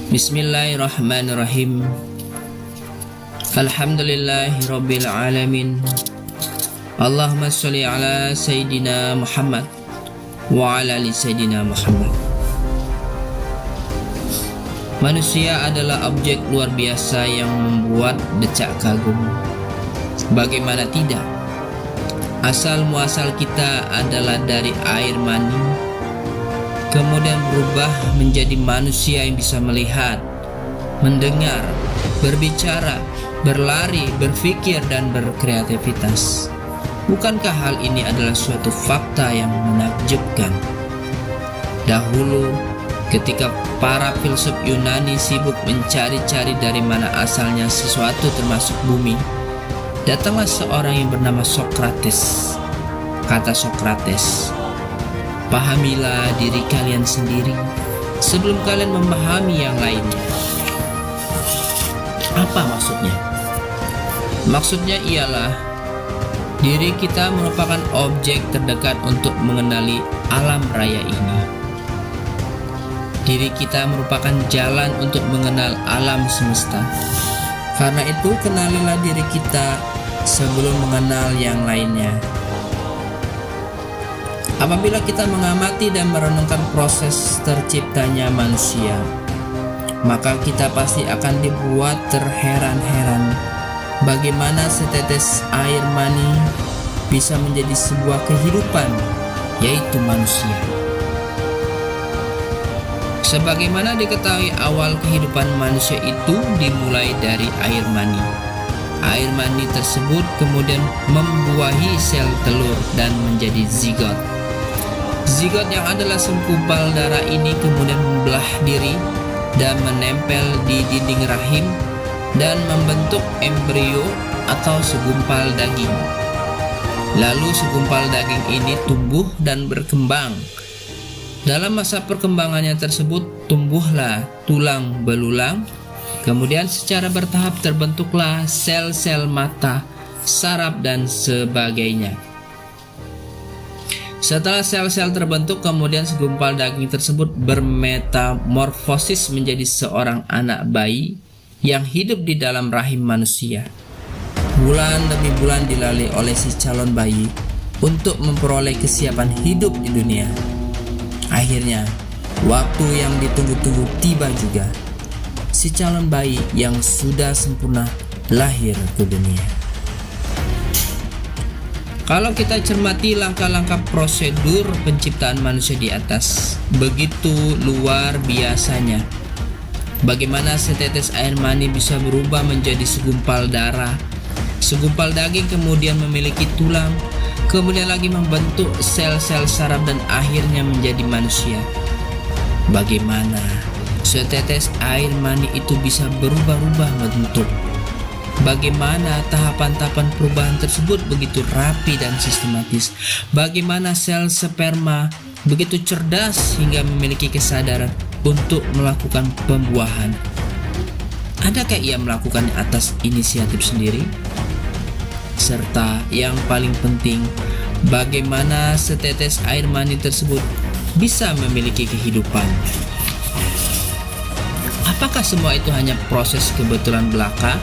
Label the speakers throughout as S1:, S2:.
S1: Bismillahirrahmanirrahim. Alhamdulillahirabbil alamin. Allahumma sholli ala Sayyidina Muhammad wa ala ali Sayyidina Muhammad. Manusia adalah objek luar biasa yang membuat decak kagum. Bagaimana tidak? Asal muasal kita adalah dari air mani, kemudian berubah menjadi manusia yang bisa melihat, mendengar, berbicara, berlari, berpikir, dan berkreativitas. Bukankah hal ini adalah suatu fakta yang menakjubkan? Dahulu, ketika para filsuf Yunani sibuk mencari-cari dari mana asalnya sesuatu termasuk bumi, datanglah seorang yang bernama Sokrates. Kata Sokrates, "Pahamilah diri kalian sendiri sebelum kalian memahami yang lainnya." Apa maksudnya? Maksudnya ialah diri kita merupakan objek terdekat untuk mengenali alam raya ini. Diri kita merupakan jalan untuk mengenal alam semesta. Karena itu, kenalilah diri kita sebelum mengenal yang lainnya. Apabila kita mengamati dan merenungkan proses terciptanya manusia, maka kita pasti akan dibuat terheran-heran bagaimana setetes air mani bisa menjadi sebuah kehidupan, yaitu manusia. Sebagaimana diketahui, awal kehidupan manusia itu dimulai dari air mani. Air mani tersebut kemudian membuahi sel telur dan menjadi zigot. Zigot yang adalah segumpal darah ini kemudian membelah diri dan menempel di dinding rahim dan membentuk embrio atau segumpal daging. Lalu segumpal daging ini tumbuh dan berkembang. Dalam masa perkembangannya tersebut tumbuhlah tulang belulang. Kemudian secara bertahap terbentuklah sel-sel mata, saraf, dan sebagainya. Setelah sel-sel terbentuk, kemudian segumpal daging tersebut bermetamorfosis menjadi seorang anak bayi yang hidup di dalam rahim manusia. Bulan demi bulan dilalui oleh si calon bayi untuk memperoleh kesiapan hidup di dunia. Akhirnya, waktu yang ditunggu-tunggu tiba juga. Si calon bayi yang sudah sempurna lahir ke dunia. Kalau kita cermati langkah-langkah prosedur penciptaan manusia di atas, begitu luar biasanya. Bagaimana setetes air mani bisa berubah menjadi segumpal darah, segumpal daging kemudian memiliki tulang, kemudian lagi membentuk sel-sel saraf dan akhirnya menjadi manusia. Bagaimana setetes air mani itu bisa berubah-ubah bentuk? Bagaimana tahapan-tahapan perubahan tersebut begitu rapi dan sistematis? Bagaimana sel sperma begitu cerdas hingga memiliki kesadaran untuk melakukan pembuahan? Adakah ia melakukannya atas inisiatif sendiri? Serta yang paling penting, bagaimana setetes air mani tersebut bisa memiliki kehidupan? Apakah semua itu hanya proses kebetulan belaka?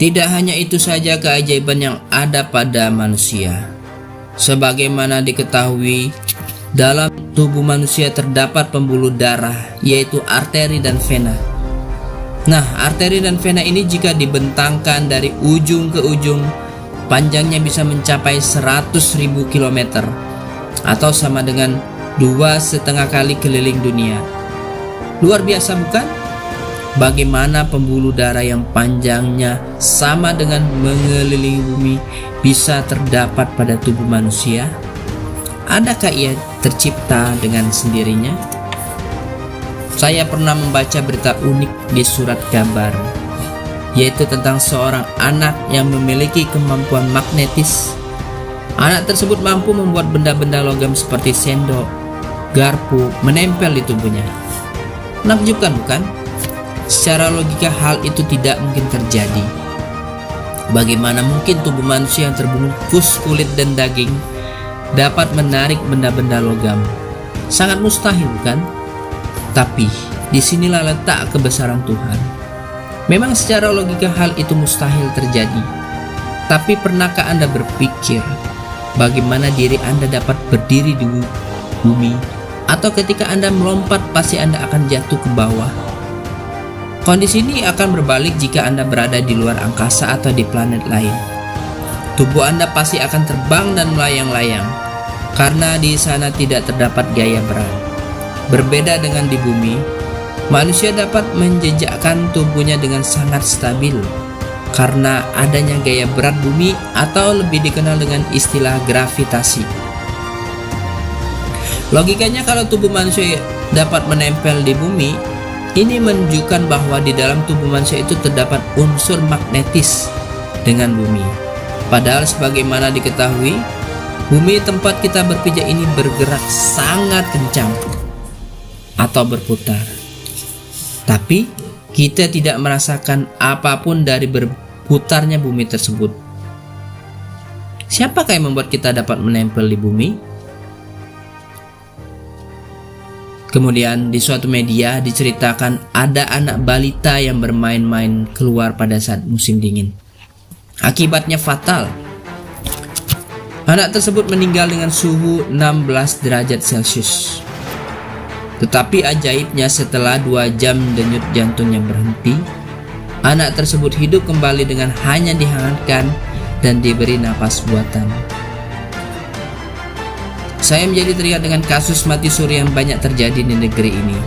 S1: Tidak hanya itu saja keajaiban yang ada pada manusia. Sebagaimana diketahui, dalam tubuh manusia terdapat pembuluh darah, yaitu arteri dan vena. Nah, arteri dan vena ini jika dibentangkan dari ujung ke ujung, panjangnya bisa mencapai 100.000 km atau sama dengan 2,5 kali keliling dunia. Luar biasa bukan? Bagaimana pembuluh darah yang panjangnya sama dengan mengelilingi bumi bisa terdapat pada tubuh manusia? Adakah ia tercipta dengan sendirinya? Saya pernah membaca berita unik di surat kabar. yaitu tentang seorang anak yang memiliki kemampuan magnetis. Anak tersebut mampu membuat benda-benda logam seperti sendok, garpu menempel di tubuhnya. Menakjubkan, bukan? Secara logika hal itu tidak mungkin terjadi. Bagaimana mungkin tubuh manusia yang terbungkus kulit dan daging dapat menarik benda-benda logam? Sangat mustahil, bukan? Tapi disinilah letak kebesaran Tuhan. Memang secara logika hal itu mustahil terjadi. Tapi pernahkah Anda berpikir bagaimana diri Anda dapat berdiri di bumi? Atau ketika Anda melompat pasti Anda akan jatuh ke bawah? Kondisi ini akan berbalik jika Anda berada di luar angkasa atau di planet lain. Tubuh Anda pasti akan terbang dan melayang-layang, karena di sana tidak terdapat gaya berat. Berbeda dengan di bumi, manusia dapat menjejakkan tubuhnya dengan sangat stabil, karena adanya gaya berat bumi atau lebih dikenal dengan istilah gravitasi. Logikanya kalau tubuh manusia dapat menempel di bumi, ini menunjukkan bahwa di dalam tubuh manusia itu terdapat unsur magnetis dengan bumi. Padahal sebagaimana diketahui, bumi tempat kita berpijak ini bergerak sangat kencang atau berputar. Tapi kita tidak merasakan apapun dari berputarnya bumi tersebut. Siapakah yang membuat kita dapat menempel di bumi? Kemudian di suatu media diceritakan ada anak balita yang bermain-main keluar pada saat musim dingin. Akibatnya fatal. Anak tersebut meninggal dengan suhu 16 derajat Celcius. Tetapi ajaibnya setelah 2 jam denyut jantungnya berhenti, anak tersebut hidup kembali dengan hanya dihangatkan dan diberi napas buatan. Saya menjadi teringat dengan kasus mati suri yang banyak terjadi di negeri ini.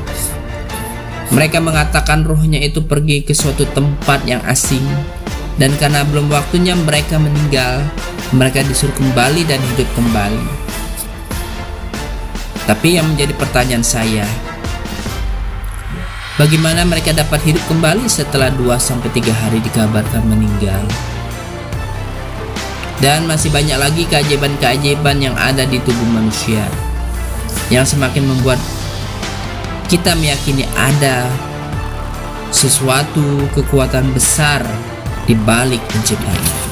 S1: Mereka mengatakan rohnya itu pergi ke suatu tempat yang asing, dan karena belum waktunya mereka meninggal, mereka disuruh kembali dan hidup kembali. Tapi yang menjadi pertanyaan saya, bagaimana mereka dapat hidup kembali setelah 2-3 hari dikabarkan meninggal? Dan masih banyak lagi keajaiban-keajaiban yang ada di tubuh manusia, yang semakin membuat kita meyakini ada sesuatu kekuatan besar di balik penciptaan.